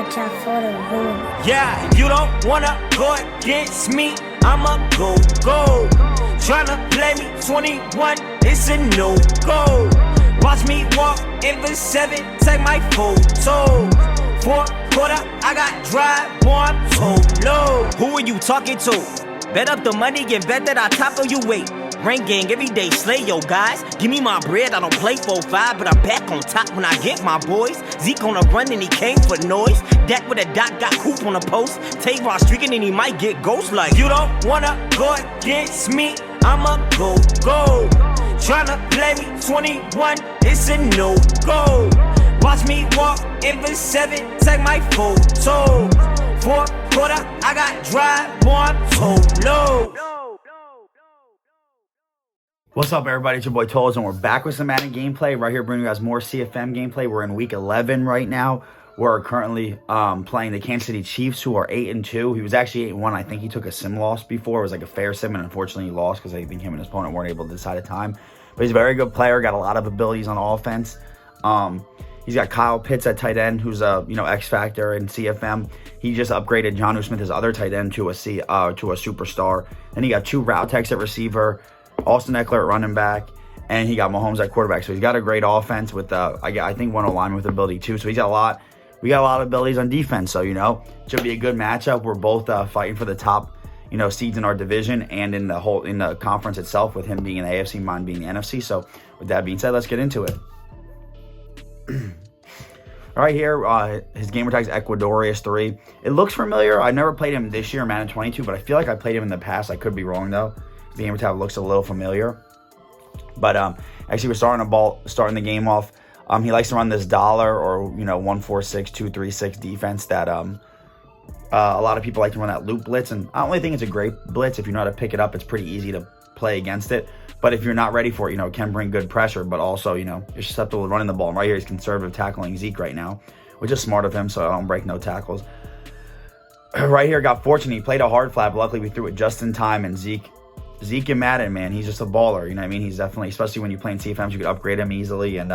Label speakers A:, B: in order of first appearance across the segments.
A: Watch out for the room.
B: Yeah, you don't wanna go against me, I'ma go. Tryna play me 21, it's a no-go. Watch me walk in the 7, take my photo. 4 quarter, I got drive, boy, I'm so low. Who are you talking to? Bet up the money and bet that I topple you, wait. Rank gang every day, slay yo guys. Give me my bread, I don't play 4-5, but I'm back on top when I get my boys. Zeke on a run and he came for noise. Dak with a dot, got Coop on the post. Tavon streaking and he might get ghost like. You don't wanna go against me, I'ma go. Tryna play me 21, it's a no-go. Watch me walk in the 7, take my photo. 4 quarter, I got drive, boy, I'm so low.
C: What's up, everybody? It's your boy Toles, and we're back with some Madden gameplay. Right here, bringing you guys more CFM gameplay. We're in week 11 right now. We're currently playing the Kansas City Chiefs, who are 8-2. He was actually 8-1. I think he took a sim loss before. It was like a fair sim, and unfortunately he lost because I think him and his opponent weren't able to decide a time. But he's a very good player, got a lot of abilities on offense. He's got Kyle Pitts at tight end, who's a X factor in CFM. He just upgraded Jonnu Smith, his other tight end, to a superstar. Then he got 2 route techs at receiver, Austin Eckler at running back, and he got Mahomes at quarterback. So he's got a great offense with I think one alignment with ability too. So he's got a lot. We got a lot of abilities on defense. So should be a good matchup. We're both fighting for the top seeds in our division and in the conference itself, with him being in the AFC, mine being the NFC. So with that being said, let's get into it. Right here, his gamer tag is Ecuadorius3. It looks familiar. I never played him this year in Madden 22, but I feel like I played him in the past. I could be wrong though. The gamer tag looks a little familiar. But actually, we're starting the game off. He likes to run this dollar or 1-4-6-2-3-6 defense that a lot of people like to run that loop blitz, and I don't really think it's a great blitz. If you know how to pick it up, it's pretty easy to play against it. But if you're not ready for it, it can bring good pressure, but also, you're susceptible to running the ball. And right here, he's conservative tackling Zeke right now, which is smart of him, so I don't break no tackles. Right here, got fortunate. He played a hard flat, but luckily we threw it just in time. And Zeke and Madden, man, he's just a baller. You know what I mean? He's definitely, especially when you play in CFMs, you could upgrade him easily. And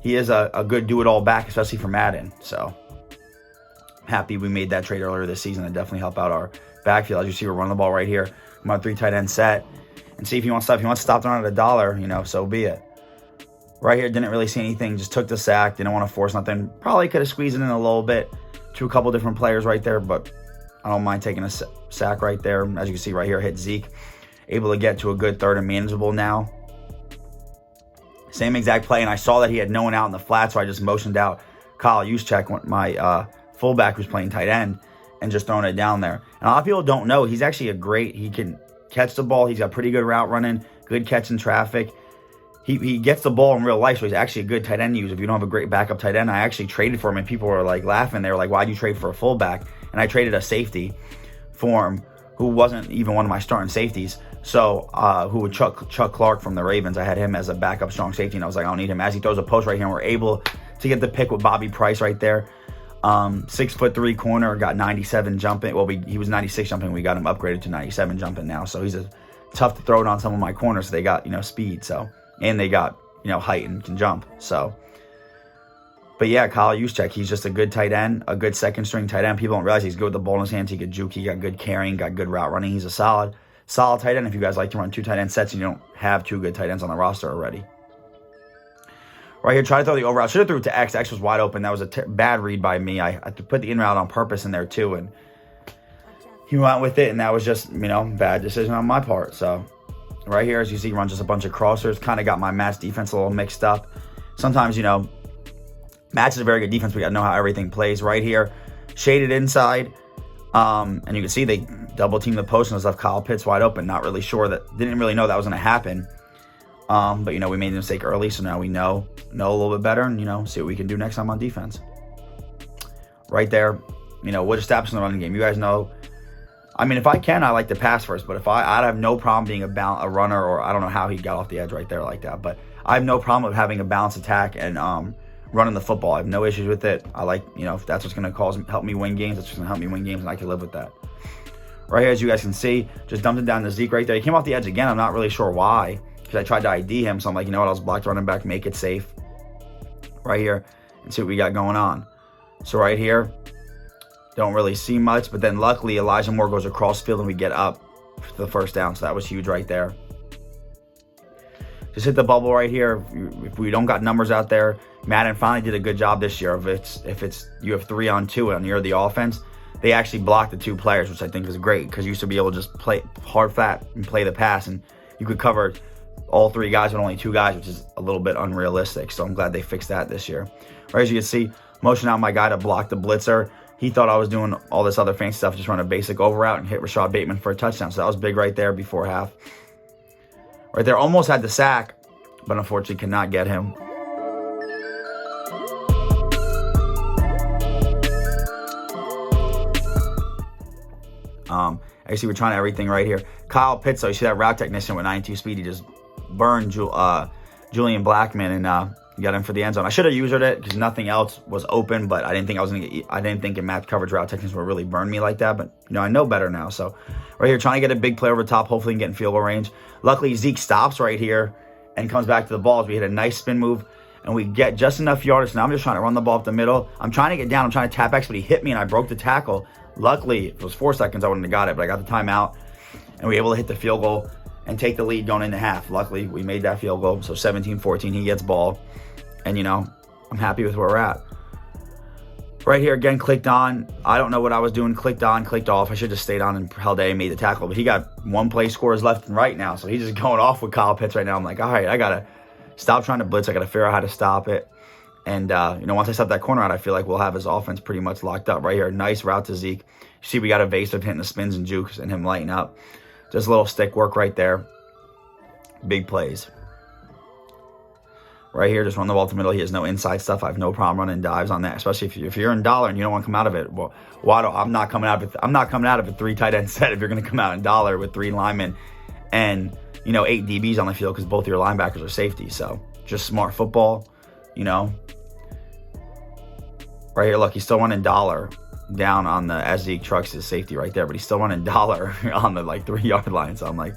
C: he is a good do-it-all back, especially for Madden. So happy we made that trade earlier this season to definitely help out our backfield. As you see, we're running the ball right here. I'm on a 3 tight end set. And see if he wants to stop throwing at a dollar, so be it. Right here, didn't really see anything. Just took the sack. Didn't want to force nothing. Probably could have squeezed it in a little bit to a couple different players right there, but I don't mind taking a sack right there. As you can see right here, hit Zeke. Able to get to a good third and manageable now. Same exact play, and I saw that he had no one out in the flat, so I just motioned out Kyle Juszczyk, my fullback who's playing tight end, and just throwing it down there. And a lot of people don't know, he's actually he can catch the ball. He's got pretty good route running, good catch in traffic. He gets the ball in real life, so he's actually a good tight end to use. If you don't have a great backup tight end, I actually traded for him, and people were like laughing. They were like, why'd you trade for a fullback? And I traded a safety for him who wasn't even one of my starting safeties. So who would Chuck Clark from the Ravens. I had him as a backup strong safety, and I was like, I don't need him. As he throws a post right here, and we're able to get the pick with Bobby Price right there. 6'3" corner, got 97 jumping. Well, he was 96 jumping. We got him upgraded to 97 jumping now. So he's tough to throw it on some of my corners. So they got speed. So and they got height and can jump. So, but yeah, Kyle Juszczyk, he's just a good tight end, a good second string tight end. People don't realize he's good with the ball in his hands. He could juke. He got good carrying, got good route running. He's a solid tight end. If you guys like to run 2 tight end sets and you don't have 2 good tight ends on the roster already. Right here, try to throw the over route. Should have threw it to X. X was wide open. That was a bad read by me. I had to put the in route on purpose in there too, and he went with it, and that was just, bad decision on my part. So right here, as you see, runs just a bunch of crossers. Kind of got my Matt's defense a little mixed up. Sometimes, Matt's is a very good defense. We got to know how everything plays. Right here, shaded inside. And you can see they double team the post and left Kyle Pitts wide open. Not really sure didn't really know that was going to happen. But we made a mistake early, so now we know a little bit better, and see what we can do next time on defense. Right there, we'll just establish in the running game. You guys know, if I can, I like to pass first, but if I'd have no problem being a runner, or I don't know how he got off the edge right there like that, but I have no problem with having a balanced attack and running the football. I have no issues with it. I like, if that's what's going to help me win games, that's what's going to help me win games, and I can live with that. Right here, as you guys can see, just dumped it down to Zeke right there. He came off the edge again. I'm not really sure why, because I tried to ID him, so I'm like, you know what, I'll just block the running back, make it safe right here, and see what we got going on. So right here, don't really see much. But then luckily Elijah Moore goes across field and we get up to the first down. So that was huge right there. Just hit the bubble right here. If we don't got numbers out there, Madden finally did a good job this year. If it's you have 3-on-2 and you're the offense, they actually block the 2 players, which I think is great because you used to be able to just play hard flat and play the pass, and you could cover all 3 guys with only 2 guys, which is a little bit unrealistic. So I'm glad they fixed that this year. Right, as you can see, motion out my guy to block the blitzer. He thought I was doing all this other fancy stuff, just run a basic over route and hit Rashad Bateman for a touchdown. So that was big right there before half. Right there, almost had the sack, but unfortunately could not get him. I see we're trying everything right here. Kyle Pitts, though, you see that route technician with 92 speed, he just burned Julian Blackman and got him for the end zone. I should have used it because nothing else was open, but I didn't think in match coverage route technicians would really burn me like that. But I know better now. So right here, trying to get a big play over top, hopefully get in field goal range. Luckily, Zeke stops right here and comes back to the ball as we hit a nice spin move and we get just enough yardage. Now I'm just trying to run the ball up the middle. I'm trying to get down. I'm trying to tap X, but he hit me and I broke the tackle. Luckily, if it was 4 seconds, I wouldn't have got it, but I got the timeout and we were able to hit the field goal and take the lead going into half. Luckily, we made that field goal. So 17-14, he gets ball. And, I'm happy with where we're at. Right here, again, clicked on. I don't know what I was doing. Clicked on, clicked off. I should have just stayed on and held A and made the tackle. But he got 1 play scores left and right now. So he's just going off with Kyle Pitts right now. I'm like, all right, I got to stop trying to blitz. I got to figure out how to stop it. And, once I stop that corner out, I feel like we'll have his offense pretty much locked up right here. Nice route to Zeke. You see, we got evasive hitting the spins and jukes and him lighting up. Just a little stick work right there. Big plays. Right here, just run the ball to the middle. He has no inside stuff. I have no problem running dives on that, especially if you're in dollar and you don't want to come out of it. Well, I'm not coming out of a 3 tight end set if you're going to come out in dollar with 3 linemen and 8 DBs on the field because both of your linebackers are safety. So just smart football, Right here, look, he's still running dollar down on the as Zeke trucks his safety right there, but he's still running dollar on the 3-yard line. So I'm like,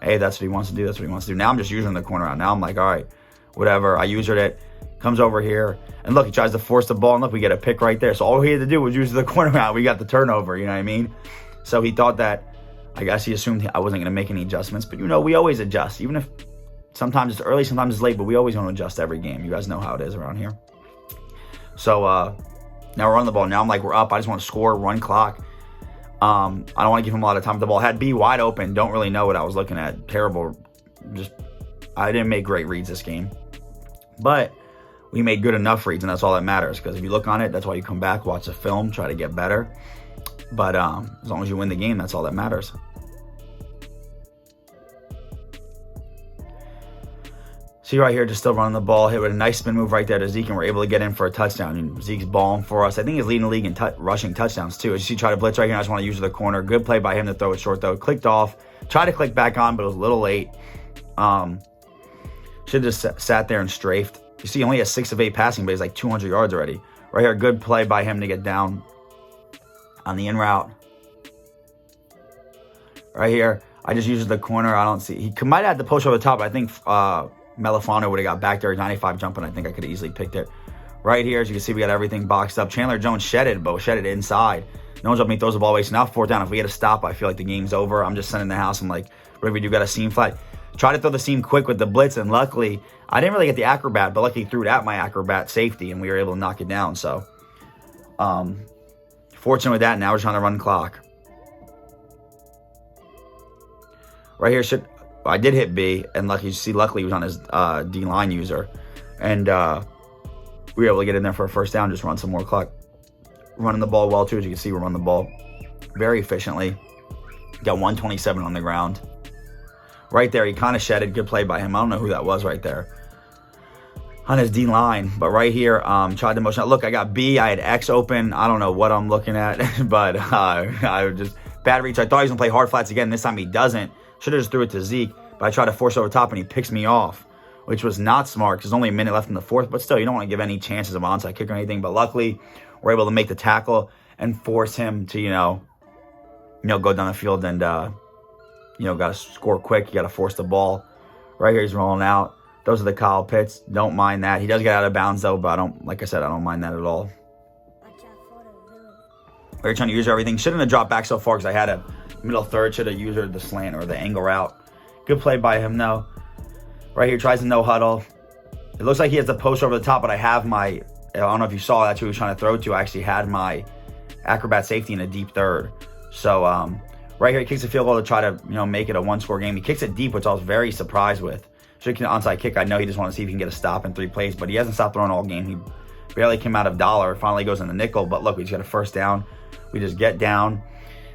C: hey, that's what he wants to do. That's what he wants to do. Now I'm just using the corner out. Now I'm like, all right. Whatever, I used it, comes over here, and look, he tries to force the ball, and look, we get a pick right there. So all he had to do was use the corner out. We got the turnover, you know what I mean? So he thought that, I guess he assumed I wasn't going to make any adjustments. But, we always adjust, even if sometimes it's early, sometimes it's late, but we always want to adjust every game. You guys know how it is around here. So now we're on the ball. Now I'm like, we're up. I just want to score, run clock. I don't want to give him a lot of time with the ball. Had B wide open. Don't really know what I was looking at. Terrible. I didn't make great reads this game. But we made good enough reads, and that's all that matters. Because if you look on it, that's why you come back, watch the film, try to get better. But as long as you win the game, that's all that matters. See right here, just still running the ball. Hit with a nice spin move right there to Zeke, and we're able to get in for a touchdown. And Zeke's balling for us. I think he's leading the league in rushing touchdowns, too. As you see, try to blitz right here. I just want to use the corner. Good play by him to throw it short, though. Clicked off. Tried to click back on, but it was a little late. Should have just sat there and strafed. You see, he only has 6 of 8 passing, but he's like 200 yards already. Right here, good play by him to get down on the in route. Right here, I just used the corner. I don't see. He might have had the push over the top, but I think Melifano would have got back there. 95 jumping. I think I could have easily picked it. Right here, as you can see, we got everything boxed up. Chandler Jones shed it inside. No one's up me, throws the ball away. So now 4th down. If we get a stop, I feel like the game's over. I'm just sending the house. I'm like, whatever we do, got a seam flat. Try to throw the seam quick with the blitz, and luckily, I didn't really get the acrobat, but luckily he threw it at my acrobat safety, and we were able to knock it down. So, fortunate with that. Now we're trying to run clock. Right here, I did hit B, and luckily he was on his D-line user, and we were able to get in there for a first down, just run some more clock. Running the ball well, too. As you can see, we're running the ball very efficiently. Got 127 on the ground. Right there, he kind of shedded. Good play by him. I don't know who that was right there on his D-line. But right here, tried to motion. Look, I got B. I had X open. I don't know what I'm looking at. But I just bad reach. I thought he was going to play hard flats again. This time he doesn't. Should have just threw it to Zeke. But I tried to force over top, and he picks me off, which was not smart because there's only a minute left in the 4th. But still, you don't want to give any chances of onside kick or anything. But luckily, we're able to make the tackle and force him to, go down the field and, got to score quick. You got to force the ball. Right here, he's rolling out. Those are the Kyle Pitts. Don't mind that. He does get out of bounds, though, but like I said, I don't mind that at all. Very trying to use everything. Shouldn't have dropped back so far because I had a middle third. Should have used the slant or the angle route. Good play by him though. Right here, tries to no huddle. It looks like he has the post over the top, but I have my, I don't know if you saw that's who he was trying to throw to. I actually had my acrobat safety in a deep third. So right here, he kicks a field goal to try to, make it a one-score game. He kicks it deep, which I was very surprised with. Should an onside kick. I know he just wanted to see if he can get a stop in 3 plays, but he hasn't stopped throwing all game. He barely came out of dollar. Finally goes in the nickel, but look, we just got a first down. We just get down,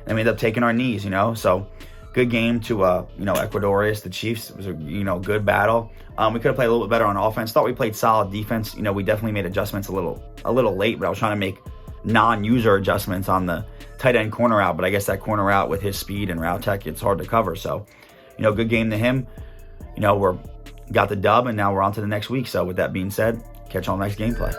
C: and we end up taking our knees, So good game to, Ecuadorius, the Chiefs. It was a, good battle. We could have played a little bit better on offense. Thought we played solid defense. We definitely made adjustments a little late, but I was trying to make non-user adjustments on the tight end corner out. But I guess that corner out with his speed and route tech, it's hard to cover. So, good game to him. We're got the dub, and now we're on to the next week. So with that being said, catch you on the next gameplay.